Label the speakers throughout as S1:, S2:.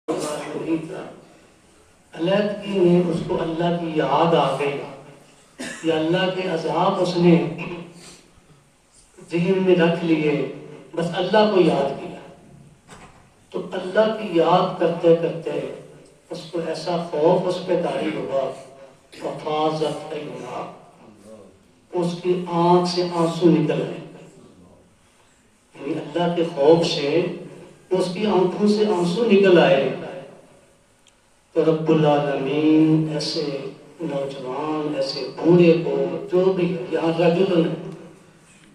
S1: نہیں تھا، علیحدگی میں اس کو اللہ کی یاد آ گئی یا اللہ کے عذاب اس نے ذہن میں رکھ لیے، بس اللہ کو یاد کیا تو اللہ کی یاد کرتے کرتے اس کو ایسا خوف اس پہ طاری ہوا، وفاظت عیونہا، اس کی آنکھ سے آنسو نکل گئے، یعنی اللہ کے خوف سے اس کی آنکھوں سے آنسو نکل آئے۔ تو رب العالمین ایسے نوجوان، ایسے بوڑھے کو، جو بھی ہے، یہاں رجل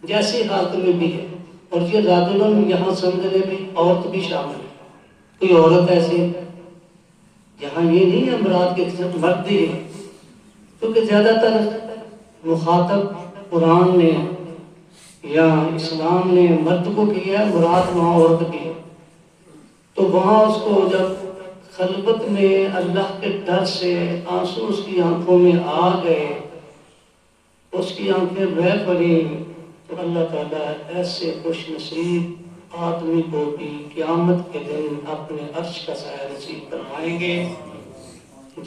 S1: جیسی حالت میں بھی ہے، اور یہ رجل یہاں سمجھنے بھی عورت بھی شامل ہے، کوئی عورت ایسی یہاں یہ نہیں ہے مراد کے مرد ہی ہے، کیونکہ زیادہ تر مخاطب قرآن نے یا اسلام نے مرد کو کیا ہے، مراد وہاں عورت کی ہے۔ تو وہاں اس کو جب خلوت میں اللہ کے ڈر سے آنسو اس کی آنکھوں میں آ گئے، اس کی آنکھیں بہہ پڑی، تو اللہ تعالیٰ ایسے خوش نصیب آدمی کو بھی قیامت کے دن اپنے عرش کا سایہ نصیب فرمائیں گے،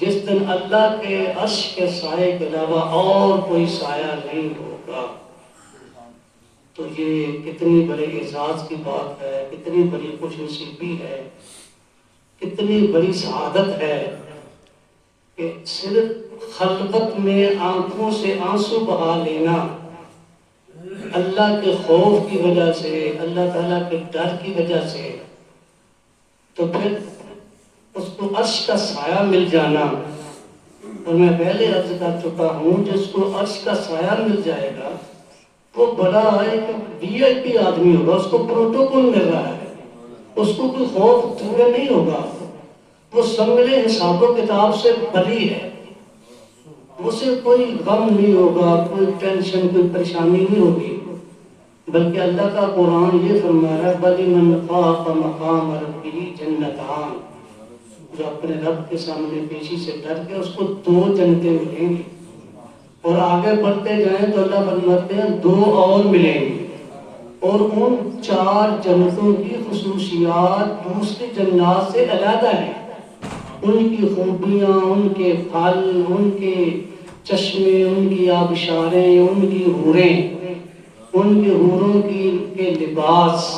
S1: جس دن اللہ کے عرش کے سائے کے علاوہ اور کوئی سایہ نہیں ہوگا۔ تو یہ کتنی بڑے اعزاز کی بات ہے، کتنی بڑی خوش نصیبی ہے، کتنی بڑی سعادت ہے کہ صرف خلوت میں آنکھوں سے آنسو بہا لینا اللہ کے خوف کی وجہ سے، اللہ تعالیٰ کے ڈر کی وجہ سے، تو پھر اس کو عرش کا سایہ مل جانا۔ اور میں پہلے عرض کر چکا ہوں، جس کو عرش کا سایہ مل جائے گا وہ بڑا ایک وی آئی پی آدمی ہوگا، اس کو پروٹوکول مل رہا ہے، اس کو کوئی خوف دور نہیں ہوگا، وہ سنگلے حساب و کتاب سے بری ہے، اسے کوئی غم نہیں ہوگا، کوئی ٹینشن، کوئی پریشانی نہیں ہوگی، بلکہ اللہ کا قرآن یہ فرما رہا ہے وَلِمَنْ خَافَ مَقَامَ رَبِّهِ جَنَّتَانِ، جو اپنے رب کے سامنے پیشی سے ڈر کے اس کو 2 جنتیں ملیں گی، اور آگے بڑھتے جائیں تو اللہ فرماتے ہیں 2 اور ملیں گی، اور ان 4 جنتوں کی خصوصیات دوسری جنات سے علیحدہ ہیں، ان کی خوبیاں، ان کے پھل، ان کے چشمے، ان کی آبشاریں، ان کی حوریں، ان کے حوروں کے لباس،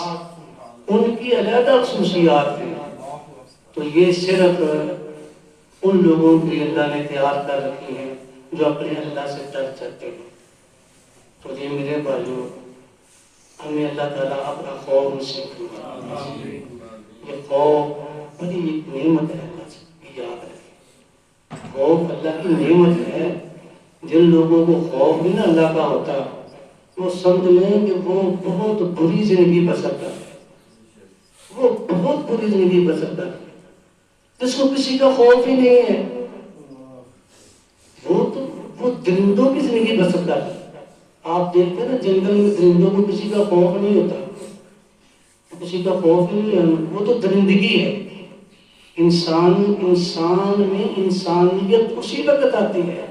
S1: ان کی علیحدہ خصوصیات ہیں۔ تو یہ صرف ان لوگوں کے اللہ نے تیار کر رکھی ہیں جو اپنے اللہ سے ڈر چاہتے ہیں۔ تو یہ میرے بھائیوں، ہمیں اللہ تعالیٰ اپنا خوف نصیب فرمائے۔ یہ خوف بڑی ایک نعمت ہے، اللہ سے یاد رکھیں، خوف اللہ کی نعمت ہے۔ جن لوگوں کو خوف بھی نہ اللہ کا ہوتا، وہ سمجھ لیں کہ وہ بہت بری زندگی بسر کرتے ہیں، وہ بہت بری زندگی بسر کرتے ہیں۔ جس کو کسی کا خوف ہی نہیں ہے وہ درندوں کی زندگی بسر کرتا ہے۔ آپ دیکھتے ہیں نا جنگل میں درندوں کو کسی کا خوف نہیں ہوتا، کسی کا خوف ہی نہیں ہے، وہ تو درندگی ہے۔ انسان میں انسانیت اسی وقت آتی ہے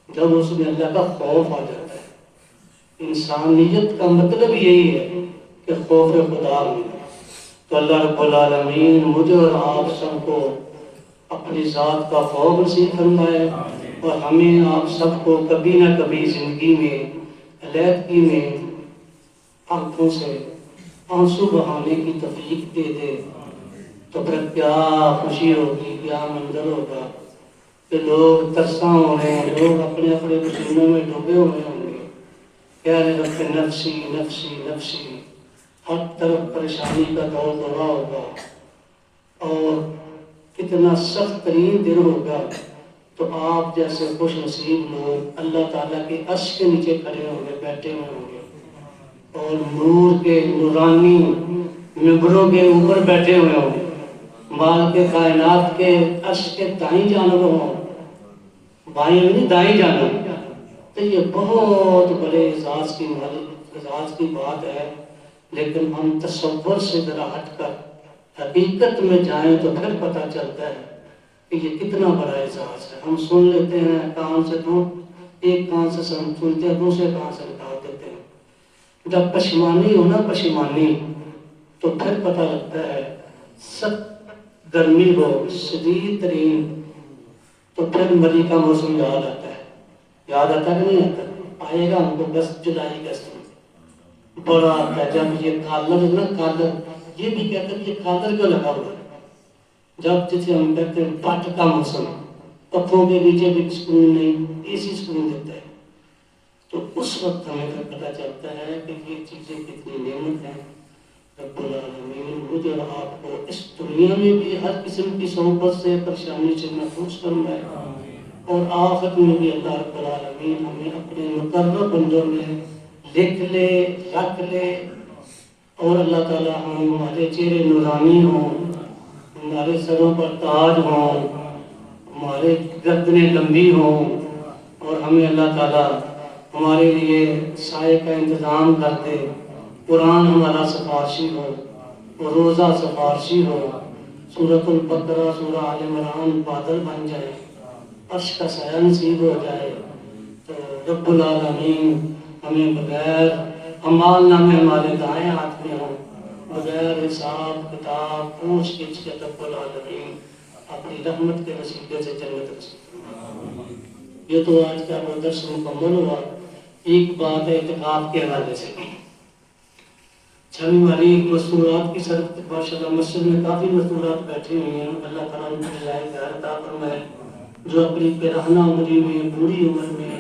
S1: جب اس میں اللہ کا خوف آ جاتا ہے۔ انسانیت کا مطلب یہی ہے کہ خوف خدا ملے۔ تو اللہ رب العالمین مجھے اور آپ سب کو اپنی ذات کا خوف نصیب فرمائے، اور ہمیں آپ سب کو کبھی نہ کبھی زندگی میں علیحدگی میں آنکھوں سے آنسو بہانے کی توفیق دے دے۔ تو پھر کیا خوشی ہوگی، کیا منظر ہوگا کہ لوگ ترساں ہو رہے ہیں، لوگ اپنے اپنے پسینوں میں ڈوبے ہوئے ہوں گے، کہہ رہے رب نفسی نفسی نفسی، ہر طرف پریشانی کا دور دورہ ہوگا، اور کتنا سخت ترین دن ہوگا۔ تو آپ جیسے خوش نصیب لوگ اللہ تعالیٰ کے عرش کے نیچے کھڑے ہوں گے، بیٹھے ہوئے ہوں گے، اور نور کے نورانی ممبروں کے اوپر بیٹھے ہوئے ہوں گے، مال کے کائنات کے عرش کے دائیں جانب ہوں، بائیں نہیں دائیں جانب۔ تو یہ بہت بڑے اعزاز کی بات ہے، لیکن ہم تصور سے ذرا ہٹ کر حقیقت میں جائیں تو پھر پتہ چلتا ہے کہ یہ کتنا بڑا اعزاز ہے۔ ہم سن لیتے ہیں کان سے ایک کان سے سنتے ہیں، دوسرے کان سے نکال دیتے ہیں۔ جب پشیمانی ہو نا، پشیمانی، تو پھر پتہ لگتا ہے گرمی ہو شدید ترین تو پھر مری کا موسم یاد آتا ہے. یاد آتا کہ نہیں آتا؟ آئے گا ہم کو 10 جولائی اگست میں بڑا آتا ہے جب یہ کالر نا کالر یہ بھی کہتے ہیں یہ کالر کیوں لگا ہوا ہے. جب جسے ہم کہتے ہیں پٹ کا موسم پتھروں کے نیچے بھی سکون نہیں اے سی سکون دیتا ہے. تو اس وقت ہمیں پتہ چلتا ہے کہ یہ چیزیں کتنی نعمت ہیں. رب العالمین مجھے اور آپ کو اس دنیا میں بھی ہر قسم کی صحبت سے پریشانی سے محفوظ فرمائے اور آخرت میں بھی اللہ رب العالمین ہمیں اپنے مقرر بندوں میں لکھ لے رکھ لے اور اللہ تعالیٰ ہمارے چہرے نورانی ہوں ہمارے سروں پر تاج ہوں ہمارے گردنیں لمبی ہوں اور ہمیں اللہ تعالیٰ ہمارے لیے سائے کا انتظام کر دے. قرآن ہمارا سفارشی ہو اور روزہ سفارشی ہو. سورۃ البقرہ سورہ آل عمران بادل بن جائے عرش کا سایہ نصیب ہو جائے. تو رب العالمین ہمیں بغیر اعمال نامے ہمارے دائیں ہاتھ میں ہوں بغیر حساب کتاب پوچھ گچھ کے رب العالمین اپنی رحمت کے وسیلے سے جنت نصیب. یہ تو آج کا وہ درس مکمل ہوا. ایک بات ہے اعتکاف کے حوالے سے چھویں والی مستورات کی سرد ماشاءاللہ مسجد میں کافی مستورات بیٹھی ہوئی ہیں. اللہ تعالیٰ ان کو جزائے خیر عطا فرمائے جو اپنی پیرہنہ عمری میں بوڑھی عمر میں